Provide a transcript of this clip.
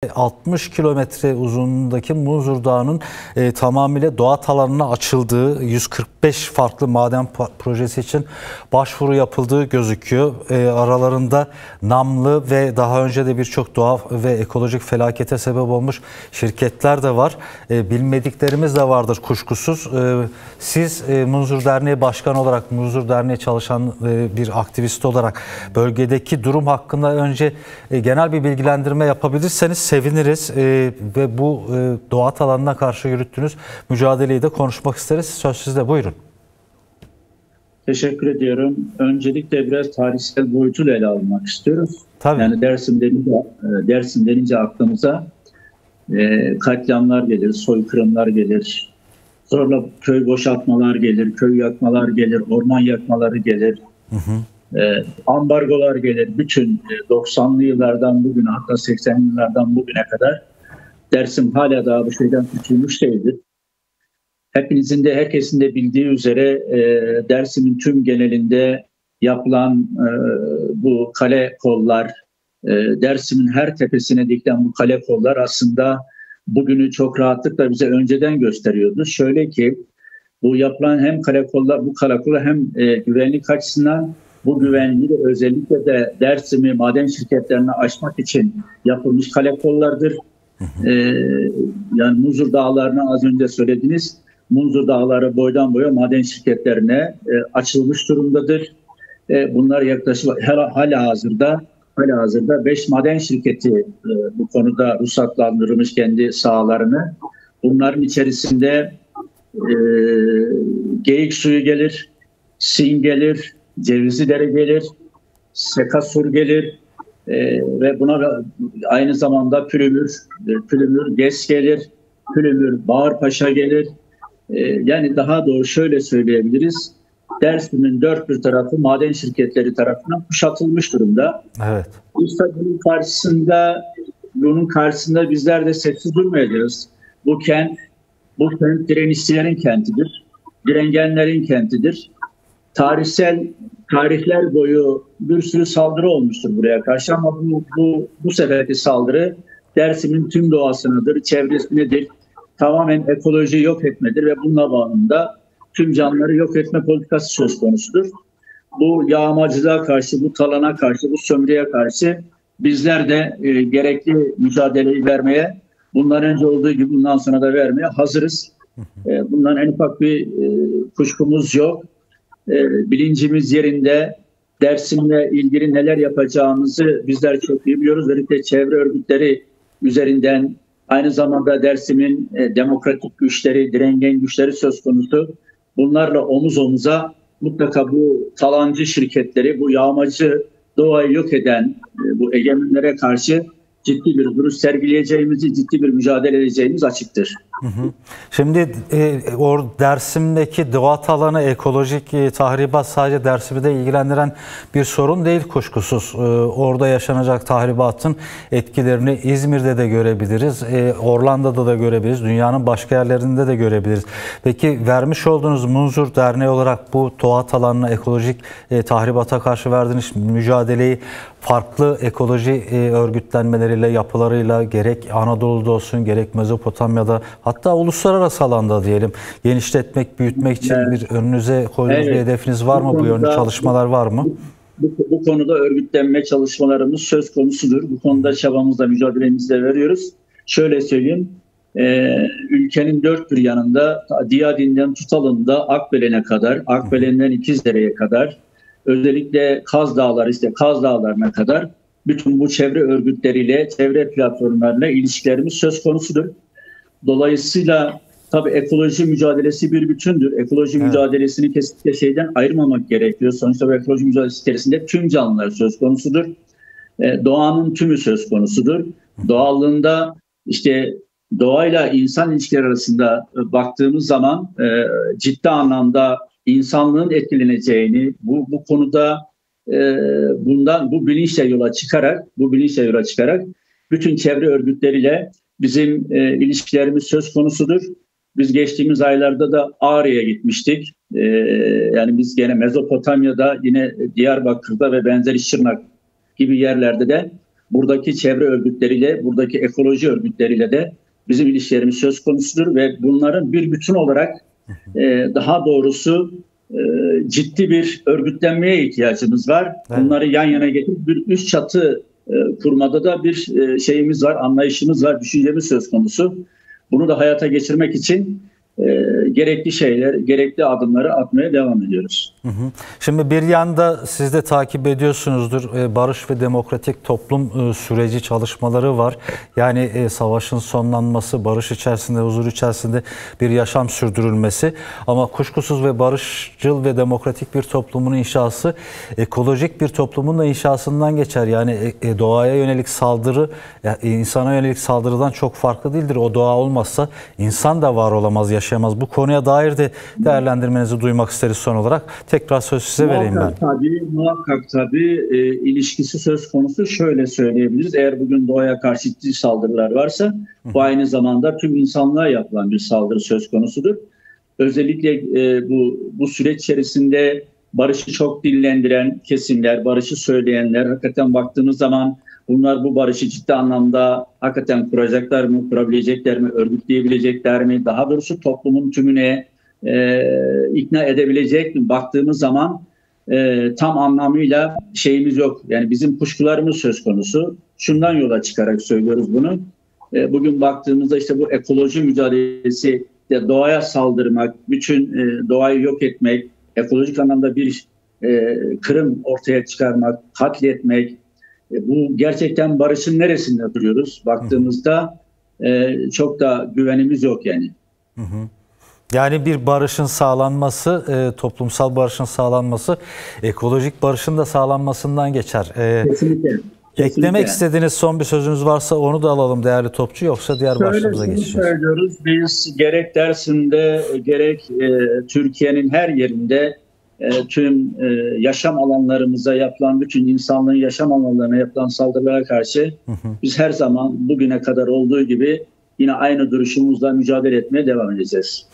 60 kilometre uzunluğundaki Munzur Dağı'nın tamamıyla doğa alanına açıldığı 145 farklı maden projesi için başvuru yapıldığı gözüküyor. Aralarında namlı ve daha önce de birçok doğa ve ekolojik felakete sebep olmuş şirketler de var. Bilmediklerimiz de vardır kuşkusuz. Siz Munzur Derneği Başkanı olarak, Munzur Derneği çalışan bir aktivist olarak bölgedeki durum hakkında önce genel bir bilgilendirme yapabilirseniz seviniriz ve bu doğa alanına karşı yürüttüğünüz mücadeleyi de konuşmak isteriz. Söz sizde, buyurun. Teşekkür ediyorum. Öncelikle biraz tarihsel boyutuyla ele almak istiyoruz. Tabii. Yani Dersim denince aklımıza katliamlar gelir, soykırımlar gelir, zorla köy boşaltmalar gelir, köy yakmalar gelir, orman yakmaları gelir. Ambargolar gelir. Bütün 90'lı yıllardan bugüne, hatta 80'li yıllardan bugüne kadar Dersim hala daha bu şeyden kurtulmuş değildir. Herkesin de bildiği üzere Dersim'in tüm genelinde yapılan bu kale kollar, Dersim'in her tepesine dikilen bu kale kollar aslında bugünü çok rahatlıkla bize önceden gösteriyordu. Şöyle ki bu yapılan hem kale kollar, bu kale kollar hem güvenlik açısından, bu güvenliği de özellikle de Dersim'i maden şirketlerine açmak için yapılmış kale kollardır. Yani Munzur Dağları'nı az önce söylediniz. Munzur Dağları boydan boya maden şirketlerine açılmış durumdadır. Bunlar yaklaşık halihazırda 5 maden şirketi bu konuda ruhsatlandırılmış kendi sahalarını. Bunların içerisinde Geyik Suyu gelir, Sin gelir, Cevizlidere gelir, Sekasur gelir ve buna aynı zamanda Pülümür GES gelir, Pülümür Bağırpaşa gelir. Yani daha doğru şöyle söyleyebiliriz. Dersim'in dört bir tarafı maden şirketleri tarafından kuşatılmış durumda. Evet. İşte bunun karşısında bizler de sessiz durmayacağız. Bu kent direnişçilerin kentidir. Direngenlerin kentidir. Tarihler boyu bir sürü saldırı olmuştur buraya karşı ama bu seferki saldırı Dersim'in tüm doğasınadır, çevresindedir. Tamamen ekolojiyi yok etmedir ve bununla bağlamında tüm canlıları yok etme politikası söz konusudur. Bu yağmacılığa karşı, bu talana karşı, bu sömürüye karşı bizler de gerekli mücadeleyi vermeye, bundan önce olduğu gibi bundan sonra da vermeye hazırız. Bundan en ufak bir kuşkumuz yok. Bilincimiz yerinde. Dersim'le ilgili neler yapacağımızı bizler çok iyi biliyoruz. Özellikle çevre örgütleri üzerinden aynı zamanda Dersim'in demokratik güçleri, direngen güçleri söz konusu. Bunlarla omuz omuza mutlaka bu talancı şirketleri, bu yağmacı doğayı yok eden bu egemenlere karşı ciddi bir duruş sergileyeceğimizi, ciddi bir mücadele edeceğimiz açıktır. Şimdi Dersim'deki doğa alanı, ekolojik tahribat sadece Dersim'i de ilgilendiren bir sorun değil kuşkusuz. Orada yaşanacak tahribatın etkilerini İzmir'de de görebiliriz, Orlando'da da görebiliriz, dünyanın başka yerlerinde de görebiliriz. Peki vermiş olduğunuz Munzur Derneği olarak bu doğa alanına, ekolojik tahribata karşı verdiğiniz mücadeleyi farklı ekoloji örgütlenmeleriyle, yapılarıyla gerek Anadolu'da olsun gerek Mezopotamya'da, hatta uluslararası alanda diyelim genişletmek, büyütmek için bir önünüze koyduğunuz bir hedefiniz var mı? Bu yönlü çalışmalar var mı? Bu konuda örgütlenme çalışmalarımız söz konusudur. Bu konuda çabamızla, mücadelemizi de veriyoruz. Şöyle söyleyeyim, ülkenin dört bir yanında Diyadin'den tutalım da Akbelen'e kadar, Akbelen'den İkizdere'ye kadar, özellikle Kaz Dağları'na kadar bütün bu çevre örgütleriyle, çevre platformlarıyla ilişkilerimiz söz konusudur. Dolayısıyla tabii ekoloji mücadelesi bir bütündür. Ekoloji mücadelesini kesinlikle şeyden ayırmamak gerekiyor. Sonuçta bu ekoloji mücadelesi içerisinde tüm canlılar söz konusudur. Doğanın tümü söz konusudur. Doğallığında işte doğayla insan ilişkileri arasında baktığımız zaman ciddi anlamda insanlığın etkileneceğini, bu konuda bu bilinçle yola çıkarak bütün çevre örgütleriyle bizim ilişkilerimiz söz konusudur. Biz geçtiğimiz aylarda da Ağrı'ya gitmiştik. Yani biz gene Mezopotamya'da, yine Diyarbakır'da ve benzeri Şırnak gibi yerlerde de buradaki çevre örgütleriyle, buradaki ekoloji örgütleriyle de bizim ilişkilerimiz söz konusudur ve bunların bir bütün olarak daha doğrusu ciddi bir örgütlenmeye ihtiyacımız var. Evet. Bunları yan yana getirip bir üst çatı kurmada da bir şeyimiz var, anlayışımız var, düşüncemiz söz konusu. Bunu da hayata geçirmek için gerekli şeyler, gerekli adımları atmaya devam ediyoruz. Şimdi bir yanda siz de takip ediyorsunuzdur, barış ve demokratik toplum süreci çalışmaları var. Yani savaşın sonlanması, barış içerisinde, huzur içerisinde bir yaşam sürdürülmesi. Ama kuşkusuz ve barışçıl ve demokratik bir toplumun inşası, ekolojik bir toplumun da inşasından geçer. Yani doğaya yönelik saldırı, insana yönelik saldırıdan çok farklı değildir. O doğa olmazsa insan da var olamaz, yaşayamaz. Bu konuya dair de değerlendirmenizi duymak isteriz son olarak. Tekrar söz size vereyim ben. Muhakkak tabii ilişkisi söz konusu, şöyle söyleyebiliriz. Eğer bugün doğaya karşı ciddi saldırılar varsa bu aynı zamanda tüm insanlığa yapılan bir saldırı söz konusudur. Özellikle bu süreç içerisinde barışı çok dillendiren kesimler, barışı söyleyenler, hakikaten baktığımız zaman bunlar bu barışı ciddi anlamda hakikaten kuracaklar mı, kurabilecekler mi, örgütleyebilecekler mi, daha doğrusu toplumun tümüne ikna edebilecek mi? Baktığımız zaman tam anlamıyla şeyimiz yok. Yani bizim kuşkularımız söz konusu. Şundan yola çıkarak söylüyoruz bunu. Bugün baktığımızda işte bu ekoloji mücadelesi, doğaya saldırmak, bütün doğayı yok etmek, ekolojik anlamda bir kırım ortaya çıkarmak, katletmek, bu gerçekten barışın neresinde duruyoruz? Baktığımızda çok da güvenimiz yok yani. Yani bir barışın sağlanması, toplumsal barışın sağlanması, ekolojik barışın da sağlanmasından geçer. Kesinlikle. Eklemek istediğiniz son bir sözünüz varsa onu da alalım değerli topçu, yoksa diğer başlığımıza geçeceğiz. Söylüyoruz. Biz gerek Dersim'de gerek Türkiye'nin her yerinde tüm yaşam alanlarımıza yapılan, bütün insanlığın yaşam alanlarına yapılan saldırılara karşı biz her zaman bugüne kadar olduğu gibi yine aynı duruşumuzla mücadele etmeye devam edeceğiz.